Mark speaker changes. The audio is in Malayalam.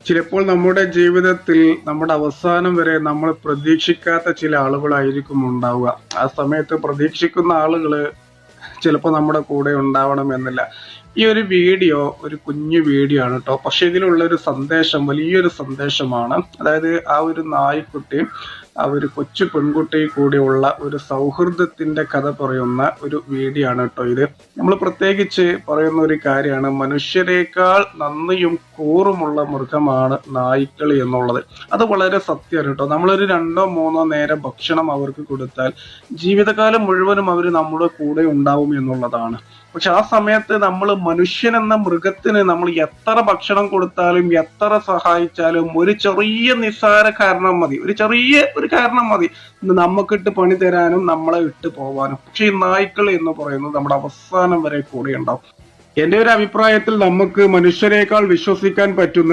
Speaker 1: ചിലപ്പോൾ നമ്മുടെ ജീവിതത്തിൽ നമ്മുടെ അവസാനം വരെ നമ്മൾ പ്രതീക്ഷിക്കാത്ത ചില ആളുകളായിരിക്കും ഉണ്ടാവുക. ആ സമയത്ത് പ്രതീക്ഷിക്കുന്ന ആളുകള് ചിലപ്പോൾ നമ്മുടെ കൂടെ ഉണ്ടാവണമെന്നില്ല. ഈ ഒരു വീഡിയോ ഒരു കുഞ്ഞു വീഡിയോ ആണ് കേട്ടോ. പക്ഷെ ഇതിലുള്ള ഒരു സന്ദേശം വലിയൊരു സന്ദേശമാണ്. അതായത് ആ ഒരു നായ്ക്കുട്ടി ആ ഒരു കൊച്ചു പെൺകുട്ടി കൂടിയുള്ള ഒരു സൗഹൃദത്തിന്റെ കഥ പറയുന്ന ഒരു വീഡിയോ ആണ് കേട്ടോ ഇത്. നമ്മൾ പ്രത്യേകിച്ച് പറയുന്ന ഒരു കാര്യമാണ്, മനുഷ്യരെക്കാൾ നന്ദിയും കൂറുമുള്ള മൃഗമാണ് നായ്ക്കൾ എന്നുള്ളത്. അത് വളരെ സത്യമാണ് കേട്ടോ. നമ്മളൊരു 2-3 നേരം ഭക്ഷണം അവർക്ക് കൊടുത്താൽ ജീവിതകാലം മുഴുവനും അവർ നമ്മുടെ കൂടെ ഉണ്ടാവും എന്നുള്ളതാണ്. പക്ഷെ ആ സമയത്ത് നമ്മൾ മനുഷ്യൻ എന്ന മൃഗത്തിന് നമ്മൾ എത്ര ഭക്ഷണം കൊടുത്താലും എത്ര സഹായിച്ചാലും ഒരു ചെറിയ നിസ്സാര കാരണം മതി, ഒരു കാരണം മതി നമുക്കിട്ട് പണി തരാനും നമ്മളെ ഇട്ട് പോവാനും. പക്ഷെ ഈ നായ്ക്കൾ എന്ന് പറയുന്നത് നമ്മുടെ അവസാനം വരെ കൂടെ ഉണ്ടാവും. എന്റെ ഒരു അഭിപ്രായത്തിൽ നമുക്ക് മനുഷ്യരെക്കാൾ വിശ്വസിക്കാൻ പറ്റുന്ന